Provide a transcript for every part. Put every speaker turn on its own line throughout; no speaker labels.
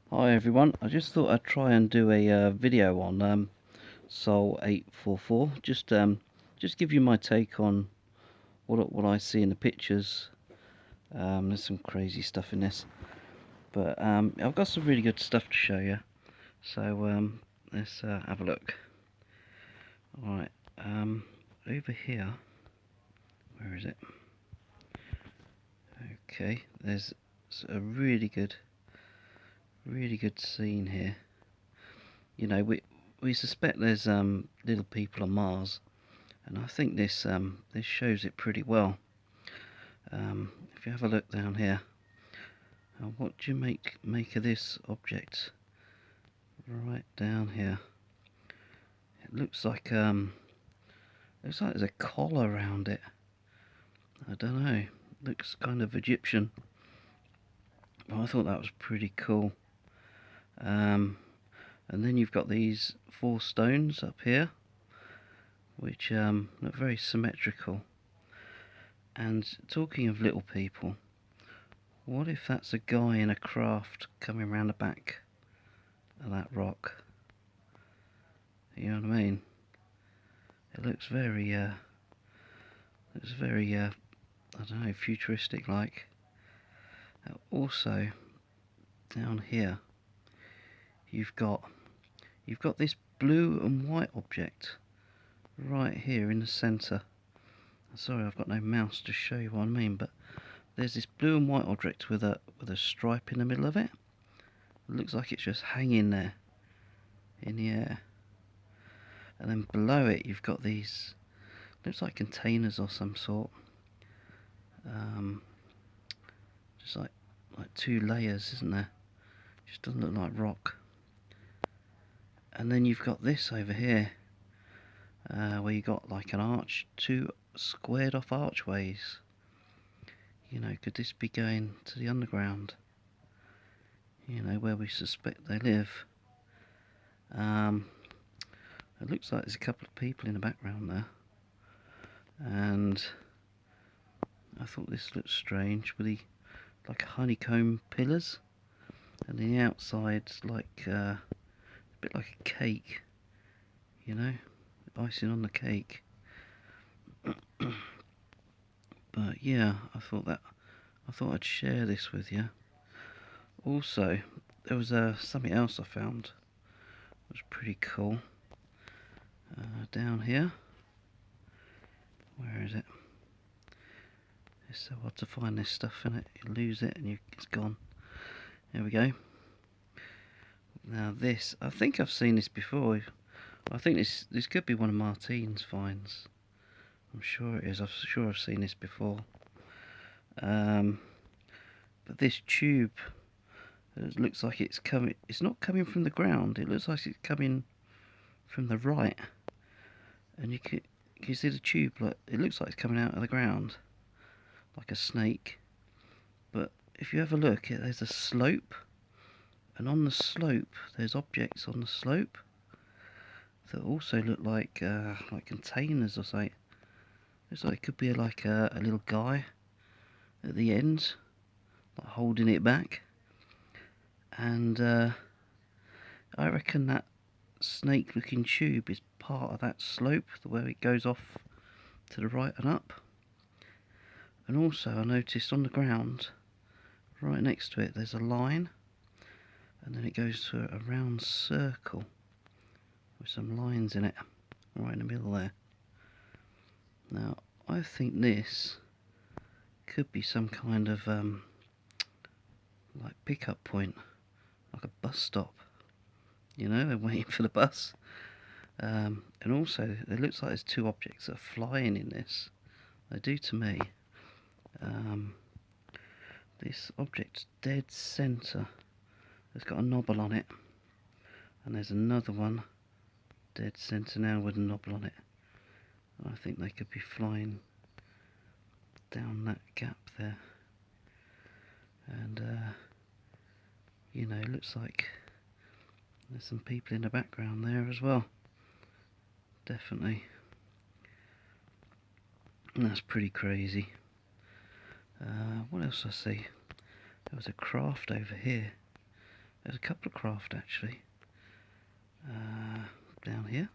Hi everyone, I just thought I'd try and do a video on Sol 844. Just give you my take on what I see in the pictures. There's some crazy stuff in this, but I've got some really good stuff to show you. So let's have a look. Alright, over here, where is it? Okay, there's a really good scene here. You know, we suspect there's little people on Mars, and I think this shows it pretty well. If you have a look down here, what do you make of this object right down here? It looks like there's a collar around it. I don't know. Looks kind of Egyptian. Well, I thought that was pretty cool. And then you've got these 4 stones up here, which look very symmetrical. And talking of little people, what if that's a guy in a craft coming around the back of that rock? You know what I mean? It looks very I don't know, futuristic like. Also, down here, you've got this blue and white object right here in the centre. Sorry, I've got no mouse to show you what I mean, but there's this blue and white object with a stripe in the middle of it. It looks like it's just hanging there in the air. And then below it you've got these, looks like containers or some sort. Just like 2 layers, isn't there? Just doesn't look like rock. And then you've got this over here, where you got like an arch, 2 squared off archways. You know, could this be going to the underground? You know, where we suspect they live. It looks like there's a couple of people in the background there. And I thought this looked strange with the like honeycomb pillars, and the outside's like a bit like a cake, you know, icing on the cake. But yeah, I thought I'd share this with you. Also, there was something else I found. It was pretty cool. Down here, where is it? It's so hard to find this stuff in it. You lose it and it's gone. There we go. Now this, I think I've seen this before. I think this could be one of Martine's finds. I'm sure it is. I'm sure I've seen this before. But this tube, it looks like it's coming. It's not coming from the ground. It looks like it's coming from the right. And you can see the tube. Like, it looks like it's coming out of the ground, like a snake. But if you have a look, there's a slope, and on the slope there's objects on the slope that also look like containers or something. Looks like it could be like a little guy at the end, like holding it back. And I reckon that snake-looking tube is part of that slope, where it goes off to the right and up. And also I noticed on the ground, right next to it, there's a line, and then it goes to a round circle with some lines in it, right in the middle there. Now, I think this could be some kind of like pickup point, like a bus stop. You know, they're waiting for the bus. And also, it looks like there's 2 objects that are flying in this. They do to me. This object's dead centre. It's got a knobble on it. And there's another one dead centre now with a knobble on it. I think they could be flying down that gap there. And you know, it looks like there's some people in the background there as well. Definitely. And that's pretty crazy. What else I see? There was a craft over here. There's a couple of craft actually. Down here.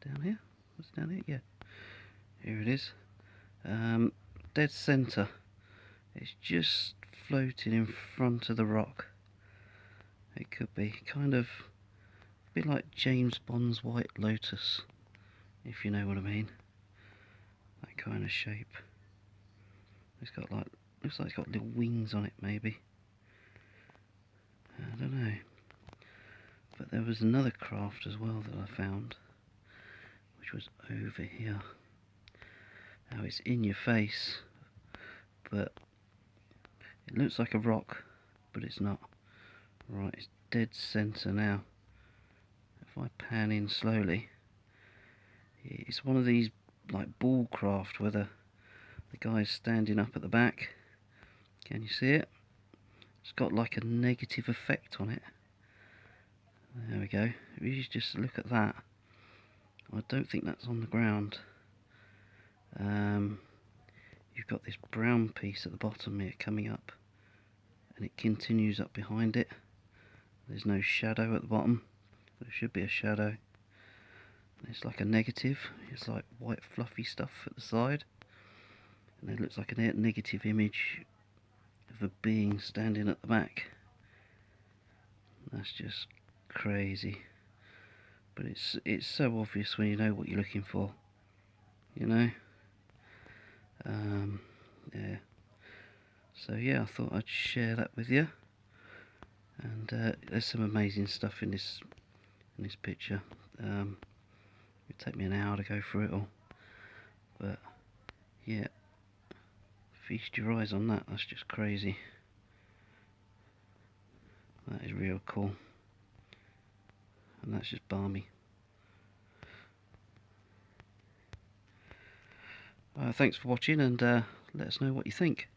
Down here? What's down here? Yeah. Here it is. Dead centre. It's just floating in front of the rock. It could be kind of a bit like James Bond's White Lotus, if you know what I mean. That kind of shape. It's got like, looks like it's got little wings on it maybe. I don't know. But there was another craft as well that I found, which was over here. Now it's in your face, but it looks like a rock, but it's not. Right, it's dead centre now. If I pan in slowly, it's one of these like ball craft where the guy's standing up at the back. Can you see it? It's got like a negative effect on it. There we go. If you just look at that, I don't think that's on the ground. You've got this brown piece at the bottom here coming up, and it continues up behind it. There's no shadow at the bottom. There should be a shadow. It's like a negative. It's like white fluffy stuff at the side, and it looks like a negative image of a being standing at the back. That's just crazy. But it's so obvious when you know what you're looking for, you know. Yeah. So yeah, I thought I'd share that with you. And there's some amazing stuff in this picture. It'd take me an hour to go through it all, but yeah, feast your eyes on that. That's just crazy. That is real cool, and that's just balmy. Thanks for watching, and let us know what you think.